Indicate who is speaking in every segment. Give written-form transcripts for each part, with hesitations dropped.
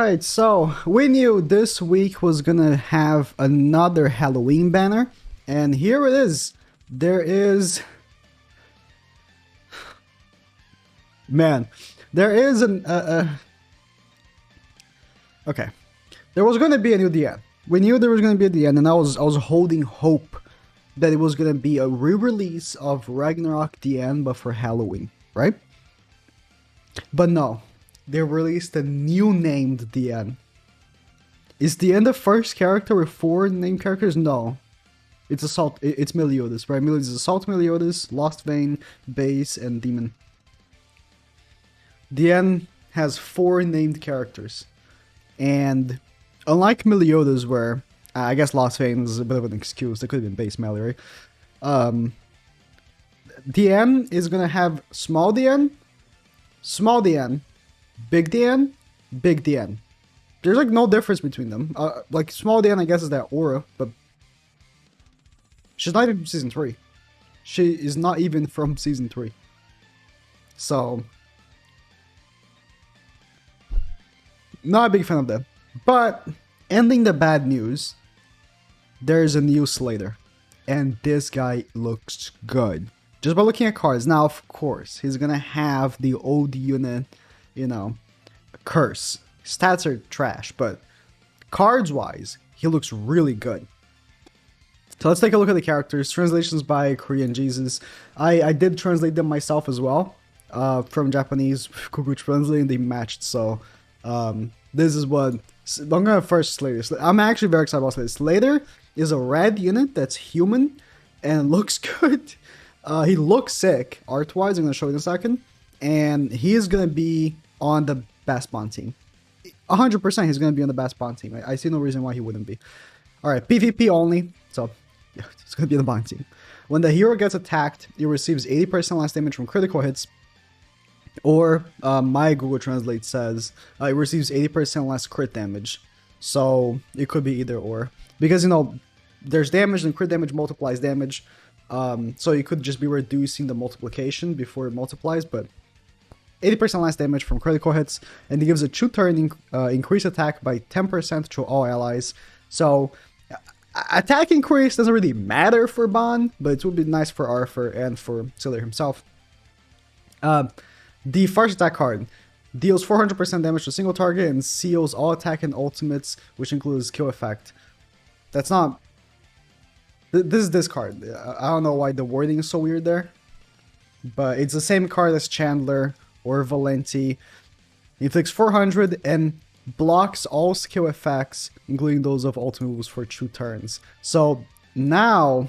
Speaker 1: Alright, so we knew this week was gonna have another Halloween banner, and here it is. There is... Man, there is Okay. There was gonna be a new DIANE. We knew there was gonna be a DIANE, and I was holding hope that it was gonna be a re-release of Ragnarok DIANE, but for Halloween, right? But no. They released a new named DIANE. Is DIANE the first character with 4 named characters? No. It's Assault. It's Meliodas, right? Meliodas is Assault Meliodas, Lost Vein, Base, and Demon. DIANE has 4 named characters. And unlike Meliodas, where I guess Lost Vein is a bit of an excuse, that could have been Base Melee, right? DIANE is gonna have small DIANE, Big DIANE, Big DIANE. There's like no difference between them. Like small DIANE, I guess, is that aura, but she's not even from season 3. She is not even from season 3. So, not a big fan of that. But ending the bad news, there's a new SLATER, and this guy looks good. Just by looking at cards. Now, of course, he's gonna have the old unit, you know, curse. Stats are trash, but cards-wise, he looks really good. So let's take a look at the characters. Translations by Korean Jesus. I did translate them myself as well, from Japanese, Google Translate, and they matched. So this is what I'm gonna first SLATER. I'm actually very excited about SLATER. SLATER is a red unit that's human and looks good. He looks sick art-wise. I'm gonna show you in a second, and he is gonna be on the Best Bond team. 100% he's gonna be on the Best Bond team. I see no reason why he wouldn't be. All right, PvP only, so yeah, it's gonna be on the Bond team. When the hero gets attacked, he receives 80% less damage from critical hits, or my Google Translate says it receives 80% less crit damage. So it could be either or, because you know there's damage and crit damage multiplies damage. So you could just be reducing the multiplication before it multiplies, but 80% less damage from critical hits, and it gives a 2-turn increase attack by 10% to all allies. So attack increase doesn't really matter for Bond, but it would be nice for Arthur and for SLATER himself. The first attack card deals 400% damage to a single target and seals all attack and ultimates, which includes kill effect. That's not... This is this card. I don't know why the wording is so weird there, but it's the same card as Chandler or Valenti. Inflicts 400 and blocks all skill effects, including those of ultimate moves, for 2 turns. So now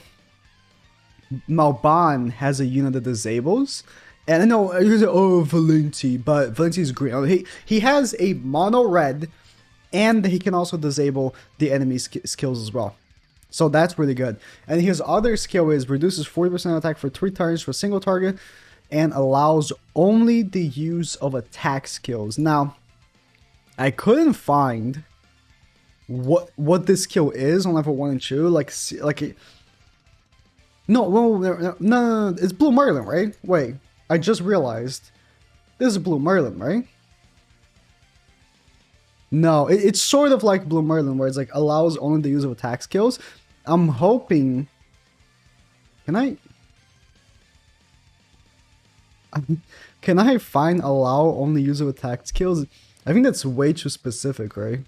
Speaker 1: Malban has a unit that disables. And I know you say, oh, Valenti, but Valenti is green. He has a mono red, and he can also disable the enemy skills as well. So that's really good. And his other skill is reduces 40% attack for 3 turns for a single target, and allows only the use of attack skills. Now, I couldn't find what this skill is on level 1 and 2. No, it's Blue Merlin, right? Wait, I just realized this is Blue Merlin, right? No, it's sort of like Blue Merlin, where it's like allows only the use of attack skills. I'm hoping... Can I find allow only use of attack skills? I think that's way too specific, right?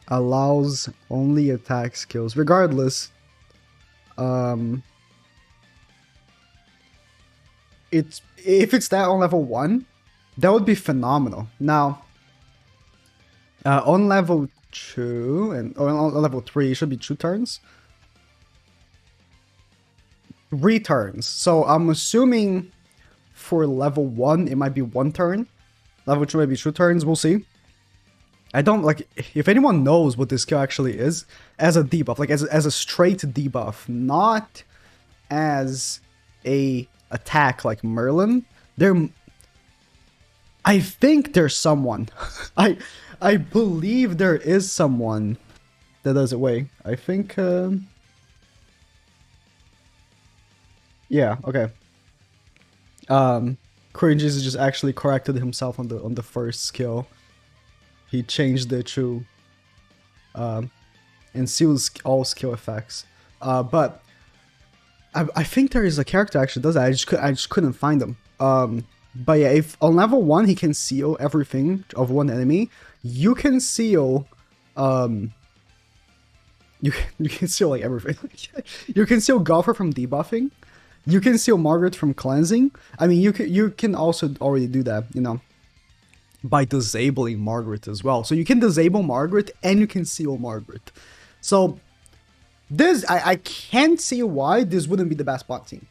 Speaker 1: Allows only attack skills. Regardless, if it's that on level 1, that would be phenomenal. Now, on level 2 and on level 3, it should be 2 turns. 3 turns. So I'm assuming for level 1 it might be 1 turn. Level 2 might be 2 turns. We'll see. I don't like, if anyone knows what this skill actually is as a debuff, like as a straight debuff, not as a attack like Merlin. I think there's someone. I believe there is someone that does it. Wait, I think yeah, okay. Korean Jesus just actually corrected himself on the first skill. he changed it to and seals all skill effects. But I think there is a character that actually does that. I just couldn't find them. But yeah, if on level 1 he can seal everything of one enemy, you can seal you can seal like everything. You can seal Golfer from debuffing. You can seal Margaret from cleansing. I mean, you can also already do that, you know, by disabling Margaret as well. So you can disable Margaret and you can seal Margaret. So this, I can't see why this wouldn't be the best bot team.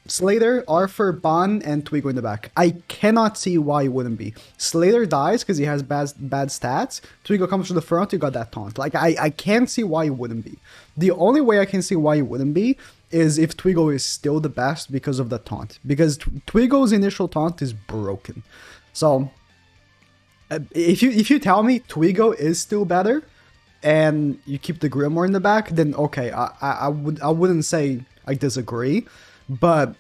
Speaker 1: Slater, Arthur, Ban, and Twigo in the back. I cannot see why it wouldn't be. Slater dies because he has bad stats. Twigo comes to the front, you got that taunt. Like, I can't see why it wouldn't be. The only way I can see why it wouldn't be is if Twigo is still the best because of the taunt. Because Twigo's initial taunt is broken. So, if you tell me Twigo is still better, and you keep the Grimoire in the back, then okay, I wouldn't say I disagree. But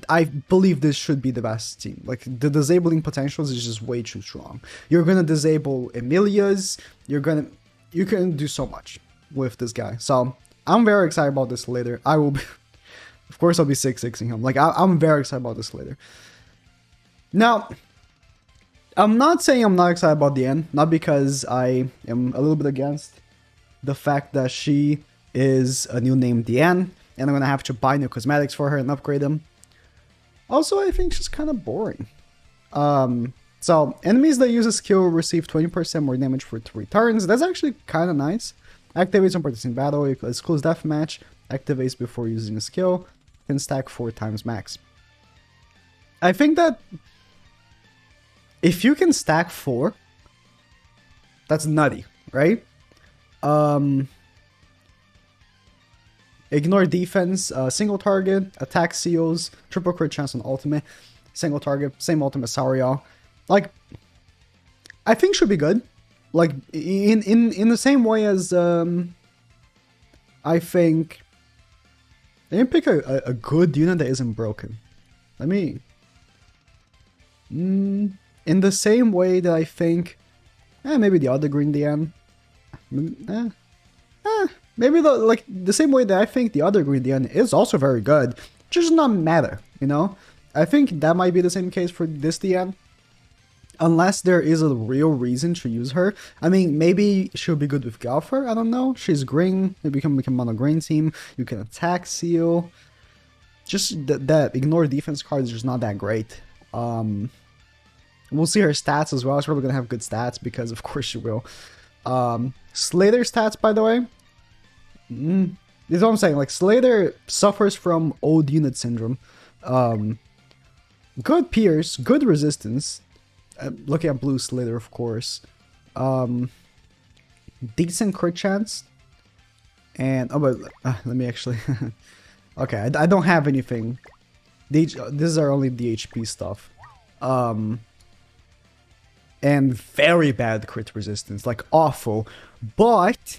Speaker 1: I believe this should be the best team. Like, the disabling potentials is just way too strong. You're gonna disable Emilia's. You can do so much with this guy. So I'm very excited about this later. I will be, of course, I'll be 6-6ing him. Like, I'm very excited about this later. Now, I'm not saying I'm not excited about DIANE, not because I am a little bit against the fact that she is a new name DIANE, and I'm gonna have to buy new cosmetics for her and upgrade them. Also, I think she's kind of boring. So enemies that use a skill receive 20% more damage for 3 turns. That's actually kind of nice. Activates on participating battle. It's close deathmatch. Activates before using a skill. Can stack 4 times max. I think that if you can stack 4, that's nutty, right? Ignore defense, single target, attack seals, triple crit chance on ultimate, single target, same ultimate Sariel. Like, I think should be good. Like, in the same way as, I think, let me pick a good unit that isn't broken. Let me, in the same way that I think, maybe the other green DIANE, maybe the same way that I think the other green DIANE is also very good, just not matter, you know? I think that might be the same case for this DIANE, unless there is a real reason to use her. I mean, maybe she'll be good with Galfer, I don't know. She's green, maybe you can become on a green team, you can attack seal. Just that ignore defense card is just not that great. We'll see her stats as well. She's probably gonna have good stats because of course she will. Slater stats, by the way. This is what I'm saying. Like, Slater suffers from old unit syndrome. Good pierce, good resistance. Looking at blue Slater, of course. Decent crit chance. And but let me actually. Okay, I don't have anything. These are only the HP stuff. And very bad crit resistance, like awful. But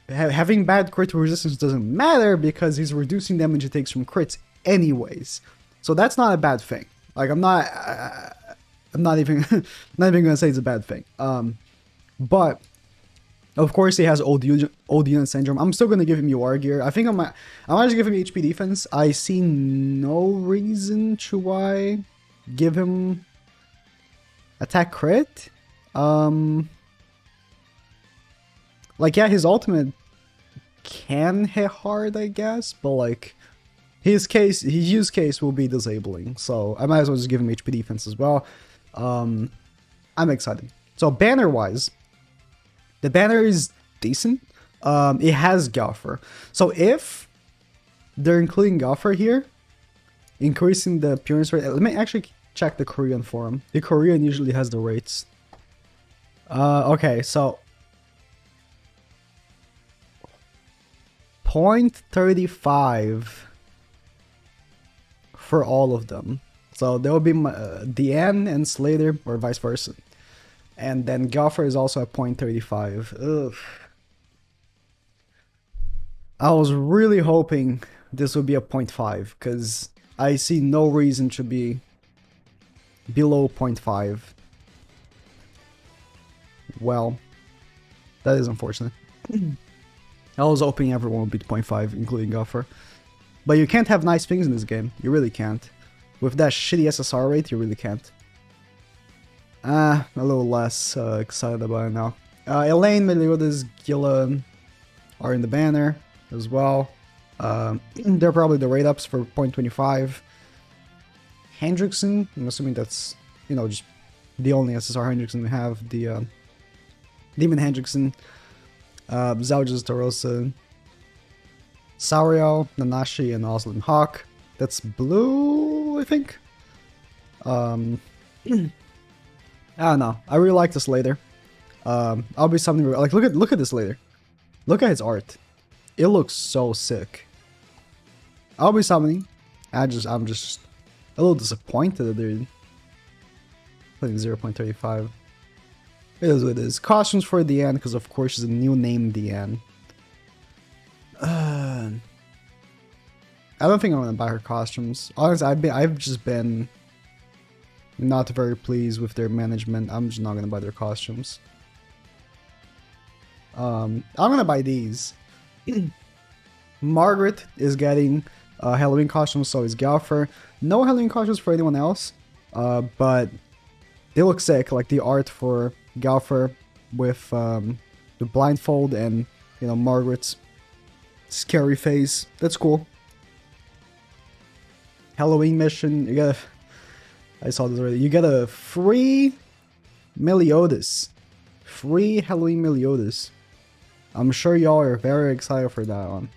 Speaker 1: having bad crit resistance doesn't matter because he's reducing damage it takes from crits anyways. So that's not a bad thing. Like, I'm not even gonna say it's a bad thing. But of course he has old unit syndrome. I'm still gonna give him UR gear. I think I might just give him HP defense. I see no reason to why give him attack crit. Like, yeah, his ultimate can hit hard, I guess, but like his use case will be disabling, so I might as well just give him HP defense as well. I'm excited. So banner wise, the banner is decent. It has Galfer. So if they're including Galfer here, increasing the appearance rate, let me actually check the Korean forum. The Korean usually has the rates. Okay, so 0.35 for all of them. So there will be DIANE and Slater, or vice versa. And then Galfer is also at 0.35. Ugh. I was really hoping this would be a 0.5, because I see no reason to be below 0.5. Well, that is unfortunate. I was hoping everyone would beat 0.5, including Gopher. But you can't have nice things in this game. You really can't. With that shitty SSR rate, you really can't. A little less excited about it now. Elaine, Meliodas, Gila are in the banner as well. They're probably the rate ups for 0.25. Hendrickson, I'm assuming that's, you know, just the only SSR Hendrickson we have. The Demon Hendrickson, Zaujas Tarosa, Sauriel, Nanashi, and Oslin Hawk. That's blue, I think. I don't know. I really like this later. I'll be something like look at this later. Look at his art. It looks so sick. I'll be summoning. I'm just a little disappointed that they're putting 0.35. It is what it is. Costumes for DIANE, because of course she's a new name DIANE. I don't think I'm gonna buy her costumes. Honestly, I've just been not very pleased with their management. I'm just not gonna buy their costumes. I'm gonna buy these. Margaret is getting Halloween costumes, so is Galfer. No Halloween costumes for anyone else, but they look sick. Like the art for Galfer with the blindfold and, you know, Margaret's scary face. That's cool. Halloween mission. You get I saw this already. You get a free Meliodas. Free Halloween Meliodas. I'm sure y'all are very excited for that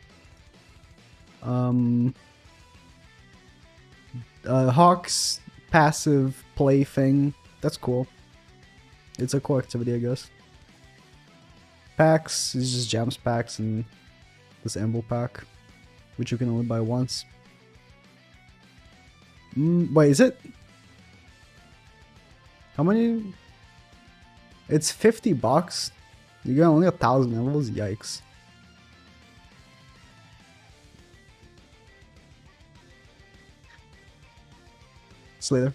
Speaker 1: one. Hawk's passive play thing. That's cool. It's a cool activity, I guess. Packs is just gems packs and this Emble pack, which you can only buy once. Wait, is it? How many? It's $50. You get only 1,000 emeralds? Yikes. Slater.